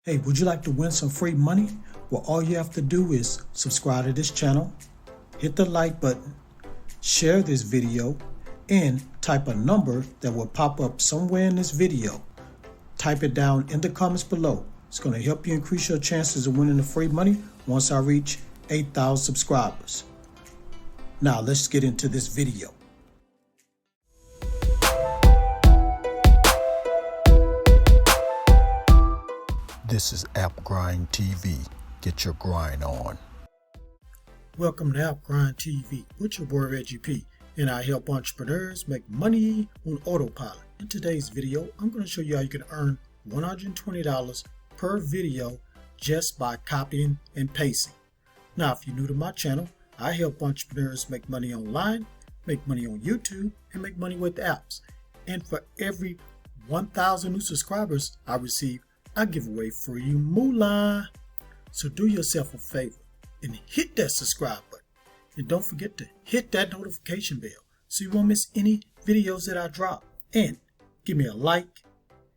Hey, would you like to win some free money? Well, all you have to do is subscribe to this channel, hit the like button, share this video, and type a number that will pop up somewhere in this video. Type it down in the comments below. It's going to help you increase your chances of winning the free money once I reach 8,000 subscribers. Now let's get into this video. This is AppGrind TV. Get your grind on. Welcome to AppGrind TV with your boy Reggie P, and I help entrepreneurs make money on autopilot. In today's video, I'm going to show you how you can earn $120 per video just by copying and pasting. Now, if you're new to my channel, I help entrepreneurs make money online, make money on YouTube, and make money with apps. And for every 1,000 new subscribers I receive, I give away free moolah. So do yourself a favor and hit that subscribe button. And don't forget to hit that notification bell so you won't miss any videos that I drop. And give me a like.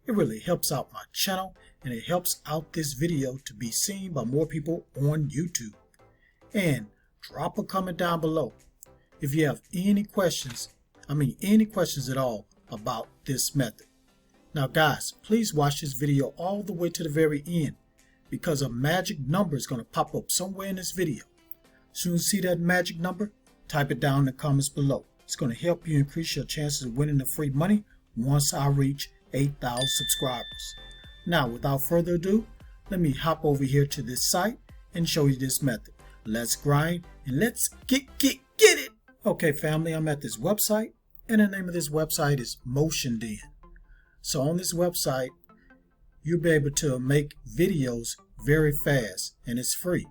It really helps out my channel and it helps out this video to be seen by more people on YouTube. And drop a comment down below if you have any questions at all about this method. Now guys, please watch this video all the way to the very end because a magic number is going to pop up somewhere in this video. As soon as you see that magic number, type it down in the comments below. It's going to help you increase your chances of winning the free money once I reach 8,000 subscribers. Now without further ado, let me hop over here to this site and show you this method. Let's grind and let's get it. Okay family, I'm at this website and the name of this website is Motion Den. So on this website, you'll be able to make videos very fast and it's free.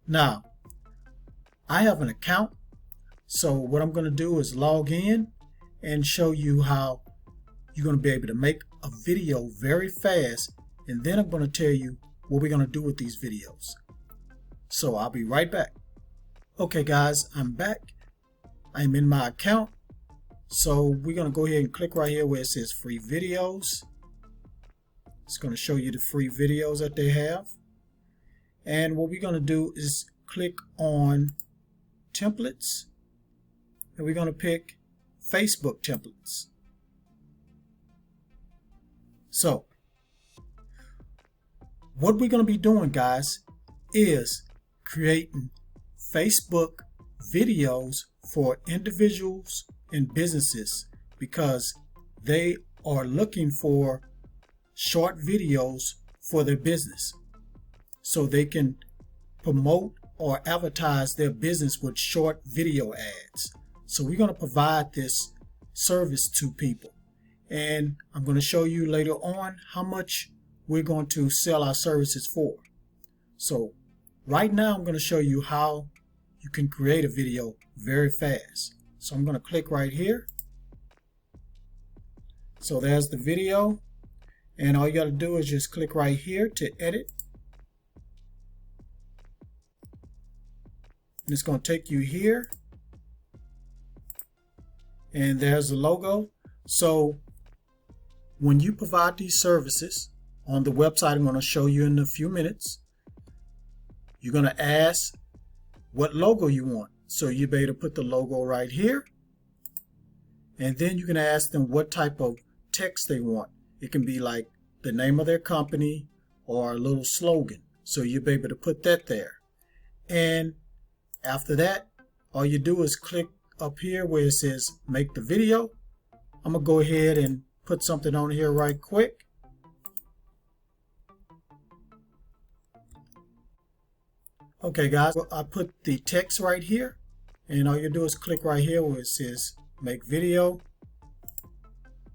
Now, I have an account. So what I'm going to do is log in and show you how you're going to be able to make a video very fast. And then I'm going to tell you what we're going to do with these videos. So I'll be right back. Okay guys, I'm back. I'm in my account. So we're going to go ahead and click right here where it says free videos. It's going to show you the free videos that they have. And what we're going to do is click on templates. And we're going to pick Facebook templates. So what we're going to be doing guys is creating Facebook videos for individuals and businesses because they are looking for short videos for their business so they can promote or advertise their business with short video ads. So we're going to provide this service to people, and I'm going to show you later on how much we're going to sell our services for. So right now I'm going to show you how you can create a video very fast. So I'm going to click right here. So there's the video. And all you got to do is just click right here to edit. And it's going to take you here. And there's the logo. So when you provide these services on the website, I'm going to show you in a few minutes, you're going to ask what logo you want. So you'll be able to put the logo right here. And then you can ask them what type of text they want. It can be like the name of their company or a little slogan. So you'll be able to put that there. And after that, all you do is click up here where it says make the video. I'm going to go ahead and put something on here right quick. Okay guys, well, I put the text right here, and all you do is click right here where it says make video,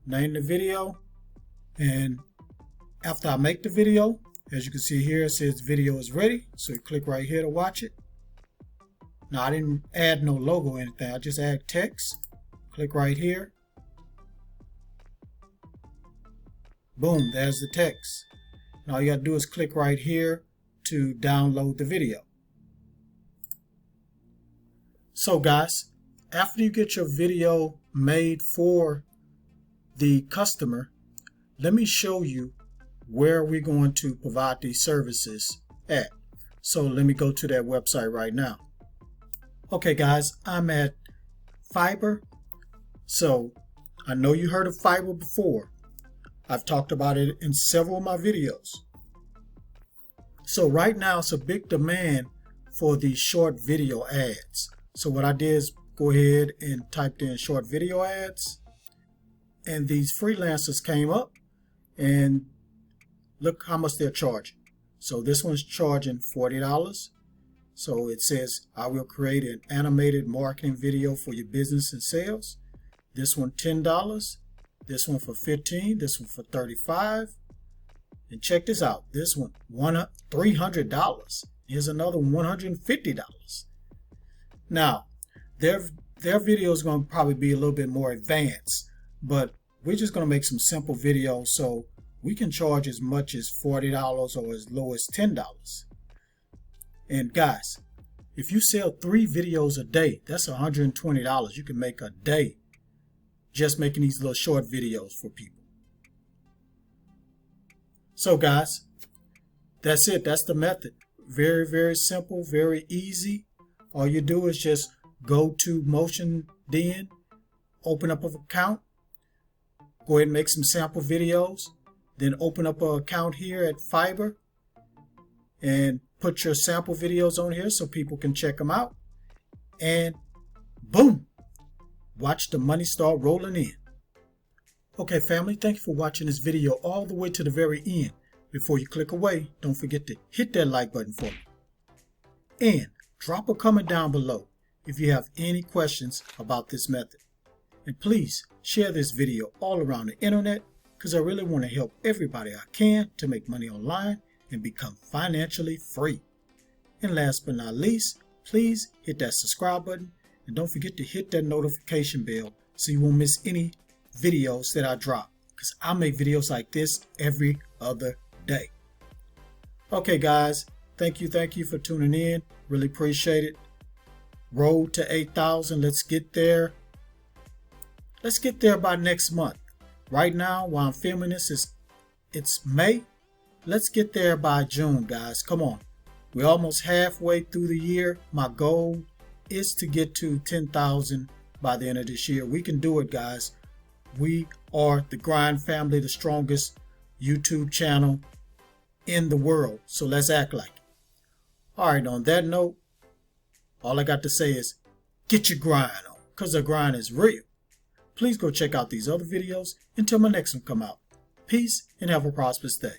name the video, and after I make the video, as you can see here, it says video is ready, so you click right here to watch it. Now I didn't add no logo or anything, I just add text, click right here, boom, there's the text. Now all you gotta do is click right here to download the video. So guys, after you get your video made for the customer, let me show you where are we going to provide these services at. So let me go to that website right now. Okay guys, I'm at Fiverr. So I know you heard of Fiverr before. I've talked about it in several of my videos. So right now it's a big demand for these short video ads. So what I did is go ahead and typed in short video ads, and these freelancers came up, and look how much they're charging. So this one's charging $40. So it says, I will create an animated marketing video for your business and sales. This one $10, this one for $15, this one for $35. And check this out, this one $300. Here's another $150. Now, their video is going to probably be a little bit more advanced, but we're just going to make some simple videos, so we can charge as much as $40 or as low as $10. And guys, if you sell 3 videos a day, that's $120 you can make a day just making these little short videos for people. So guys, that's it. That's the method. Very, very simple, very easy. All you do is just go to Motion Den, open up an account, go ahead and make some sample videos, then open up an account here at Fiverr and put your sample videos on here so people can check them out. And boom, watch the money start rolling in. Okay family, thank you for watching this video all the way to the very end. Before you click away, don't forget to hit that like button for me. And drop a comment down below if you have any questions about this method. And please share this video all around the internet, because I really want to help everybody I can to make money online and become financially free. And last but not least, please hit that subscribe button and don't forget to hit that notification bell so you won't miss any videos that I drop, because I make videos like this every other day. Okay guys, thank you for tuning in. Really appreciate it. Road to 8,000. Let's get there. Let's get there by next month. Right now, while I'm filming this, it's May. Let's get there by June, guys. Come on. We're almost halfway through the year. My goal is to get to 10,000 by the end of this year. We can do it, guys. We are the Grind family, the strongest YouTube channel in the world. So let's act like it. All right, on that note, all I got to say is get your grind on, because the grind is real. Please go check out these other videos until my next one come out. Peace and have a prosperous day.